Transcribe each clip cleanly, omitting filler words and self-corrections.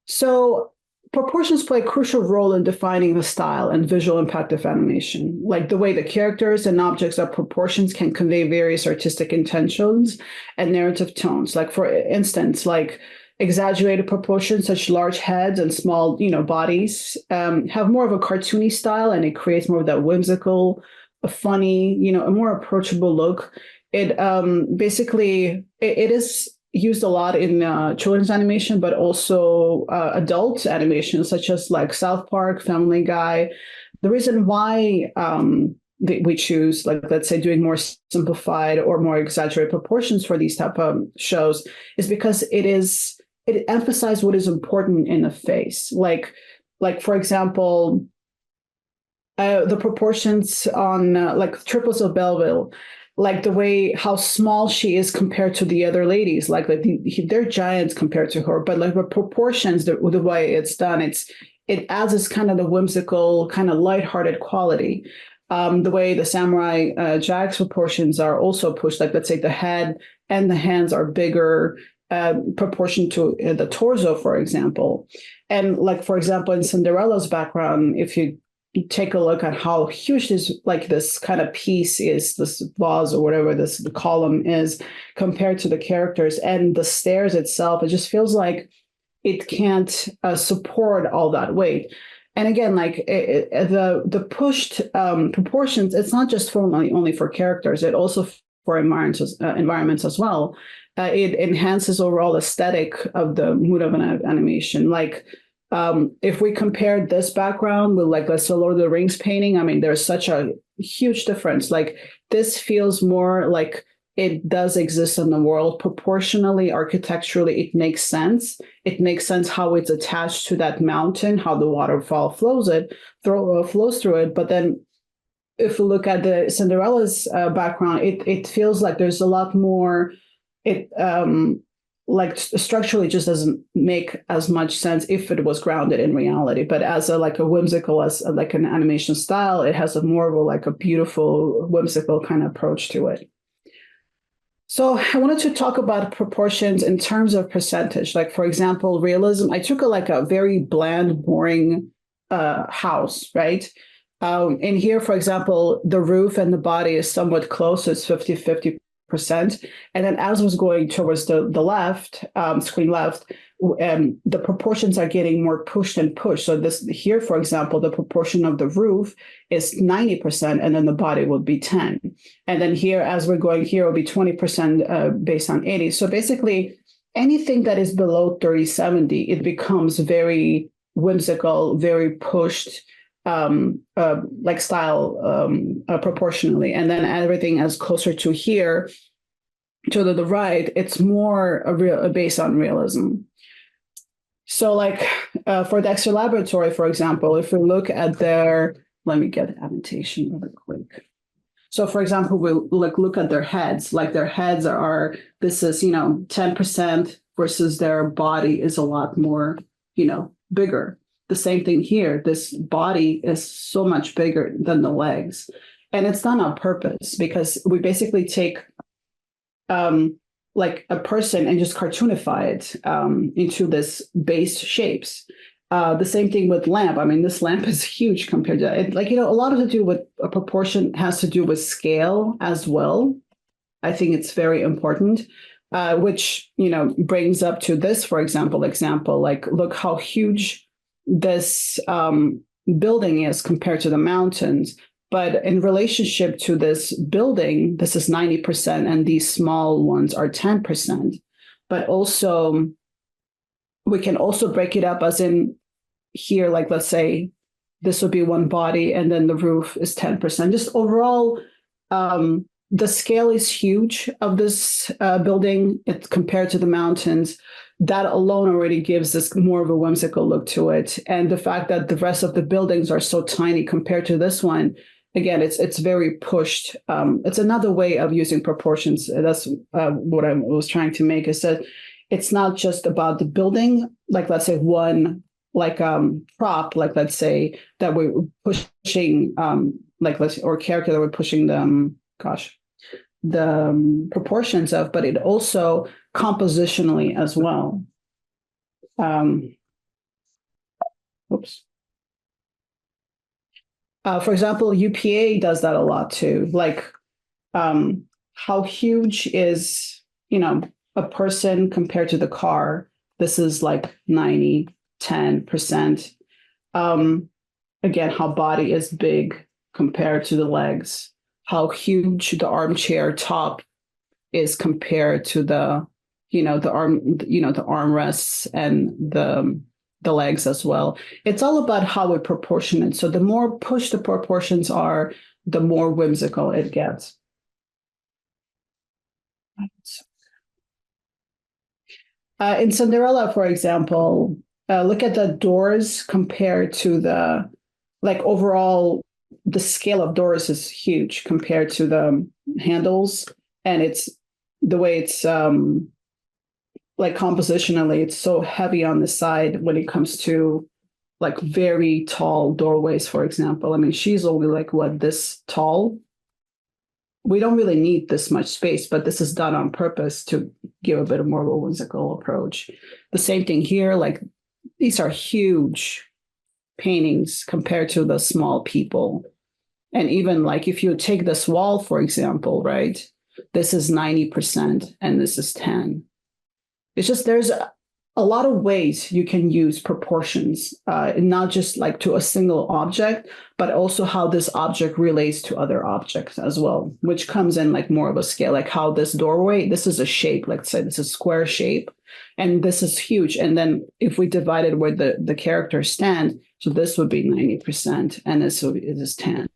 So proportions play a crucial role in defining the style and visual impact of animation. Like the way the characters and objects of proportions can convey various artistic intentions and narrative tones. Like for instance, like exaggerated proportions, such large heads and small, bodies, have more of a cartoony style, and it creates more of that whimsical, a funny, a more approachable look. It basically it is used a lot in children's animation, but also adult animation, such as like South Park, Family Guy. The reason why we choose, like, let's say, doing more simplified or more exaggerated proportions for these type of shows is because it emphasizes what is important in the face. Like for example, the proportions on like Triples of Belleville, like the way how small she is compared to the other ladies, like they're giants compared to her, but like the proportions, the way it's done, it adds this kind of the whimsical, kind of lighthearted quality. The way the Samurai Jack's proportions are also pushed, like let's say the head and the hands are bigger proportion to the torso, for example. And like, for example, in Cinderella's background, if you take a look at how huge this kind of piece is, this vase or whatever this the column is compared to the characters and the stairs itself, it just feels like it can't support all that weight. And again, like the pushed proportions, it's not just for only for characters, it also for environments as well. It enhances overall aesthetic of the mood of an animation. Like if we compare this background with, like, let's say Lord of the Rings painting, I mean, there's such a huge difference. Like this feels more like it does exist in the world proportionally, architecturally. It makes sense. It makes sense how it's attached to that mountain, how the waterfall flows through it. But then if we look at the Cinderella's background, it feels like there's a lot more. It like structurally just doesn't make as much sense if it was grounded in reality. But as a whimsical, as like an animation style, it has a more of a beautiful whimsical kind of approach to it. So I wanted to talk about proportions in terms of percentage. Like, for example, realism. I took a very bland, boring house, right? In here, for example, the roof and the body is somewhat close. It's 50-50%. And then as I was going towards the left, screen left, the proportions are getting more pushed and pushed. So this here, for example, the proportion of the roof is 90%, and then the body will be 10. And then here, as we're going here, will be 20% based on 80. So basically, anything that is below 30-70, it becomes very whimsical, very pushed, like style proportionally. And then everything as closer to here, to the right, it's more based on realism. So like for Dexter Laboratory, for example, if we look at let me get annotation really quick. So for example, we look at their heads, like their heads this is, 10% versus their body is a lot more, bigger. The same thing here. This body is so much bigger than the legs. And it's done on purpose because we basically take like a person and just cartoonify it into this base shapes. The same thing with lamp. I mean, this lamp is huge compared to it. Like, a lot of it to do with a proportion has to do with scale as well. I think it's very important, which, brings up to this, for example, like, look how huge this building is compared to the mountains. But in relationship to this building, this is 90%, and these small ones are 10%. But also, we can also break it up as in here, like, let's say this would be one body, and then the roof is 10%. Just overall, the scale is huge of this building. It's compared to the mountains. That alone already gives this more of a whimsical look to it. And the fact that the rest of the buildings are so tiny compared to this one, again, it's very pushed. It's another way of using proportions. That's what I was trying to make, is that it's not just about the building, like, let's say one, like prop, like, let's say that we're pushing, or character that we're pushing the proportions of, but it also compositionally as well. oops. For example, UPA does that a lot too. Like, how huge is, a person compared to the car? This is like 90, 10%. Again, how body is big compared to the legs, how huge the armchair top is compared to the, the armrests and the legs as well. It's all about how we proportion it. So the more pushed the proportions are, the more whimsical it gets. In Cinderella, for example, look at the doors compared to the, like, overall, the scale of doors is huge compared to the handles. And it's the way it's like compositionally, it's so heavy on the side when it comes to like very tall doorways, for example. I mean, she's only like what, this tall? We don't really need this much space, but this is done on purpose to give a bit more of a whimsical approach. The same thing here, like these are huge paintings compared to the small people. And even like if you take this wall, for example, right? This is 90% and this is 10. It's just there's a lot of ways you can use proportions, not just like to a single object, but also how this object relates to other objects as well, which comes in like more of a scale, like how this doorway, this is a shape, let's say this is a square shape, and this is huge. And then if we divided where the characters stand, so this would be 90% and this is 10.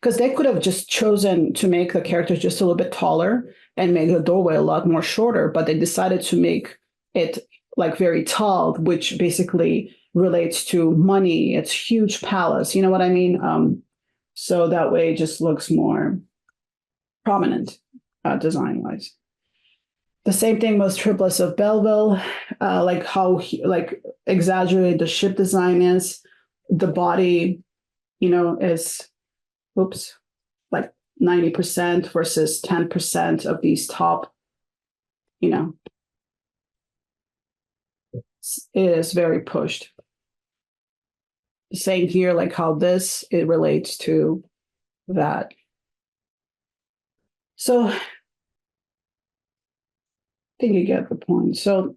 Because they could have just chosen to make the characters just a little bit taller and make the doorway a lot more shorter, but they decided to make it like very tall, which basically relates to money. It's huge palace, you know what I mean? So that way it just looks more prominent design-wise. The same thing with Triplets of Belleville, like how like exaggerated the ship design is. The body, is like 90% versus 10% of these top, is very pushed. The same here, like how it relates to that. So I think you get the point. So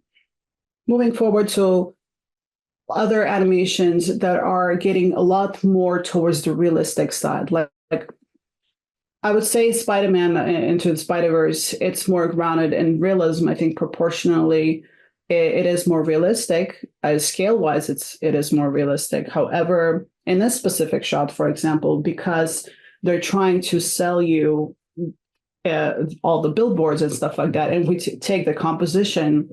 moving forward to other animations that are getting a lot more towards the realistic side, like I would say Spider-Man Into the Spider-Verse, it's more grounded in realism. I think proportionally it is more realistic. Scale-wise, it is more realistic. However, in this specific shot, for example, because they're trying to sell you all the billboards and stuff like that, and we take the composition,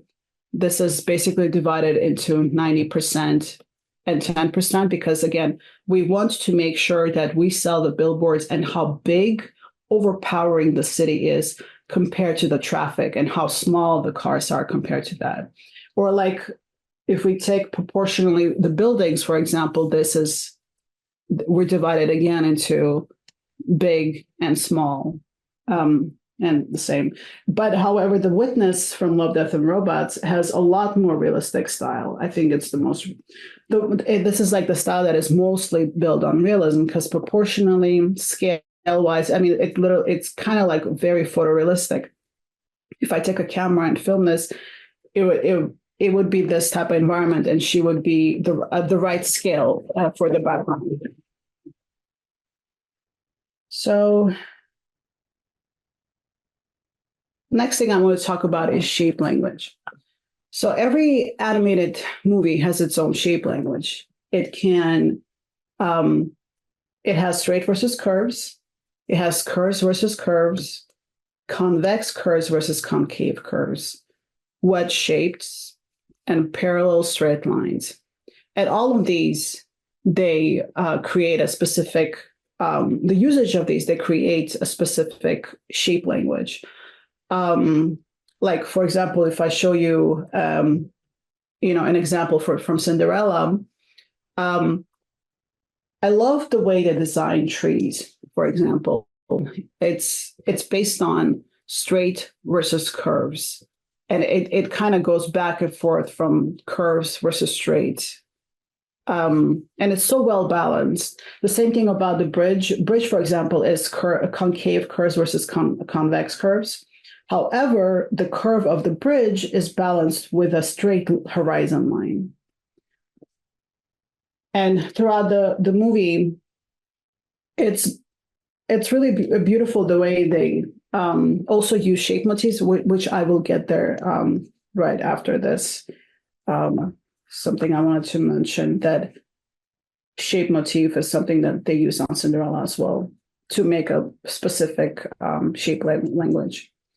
this is basically divided into 90% and 10%, because again, we want to make sure that we sell the billboards and how big, overpowering the city is compared to the traffic and how small the cars are compared to that. Or like if we take proportionally the buildings, for example, we're divided again into big and small, and the same. But however, The Witness from Love, Death, and Robots has a lot more realistic style. I think it's this is like the style that is mostly built on realism, because proportionally, scale-wise, I mean, it's kind of like very photorealistic. If I take a camera and film this, it would be this type of environment, and she would be the right scale for the background. So next thing I want to talk about is shape language. So every animated movie has its own shape language. It has straight versus curves. It has curves versus curves, convex curves versus concave curves, wedge shapes, and parallel straight lines. And all of these, they create a specific, the usage of these, they create a specific shape language. Like, for example, if I show you, an example from Cinderella, I love the way they design trees, for example. It's based on straight versus curves. And it kind of goes back and forth from curves versus straight. And it's so well balanced. The same thing about the bridge. Bridge, for example, is concave curves versus convex curves. However, the curve of the bridge is balanced with a straight horizon line. And throughout the movie, it's really beautiful the way they also use shape motifs, which I will get there right after this. Something I wanted to mention, that shape motif is something that they use on Cinderella as well to make a specific shape language.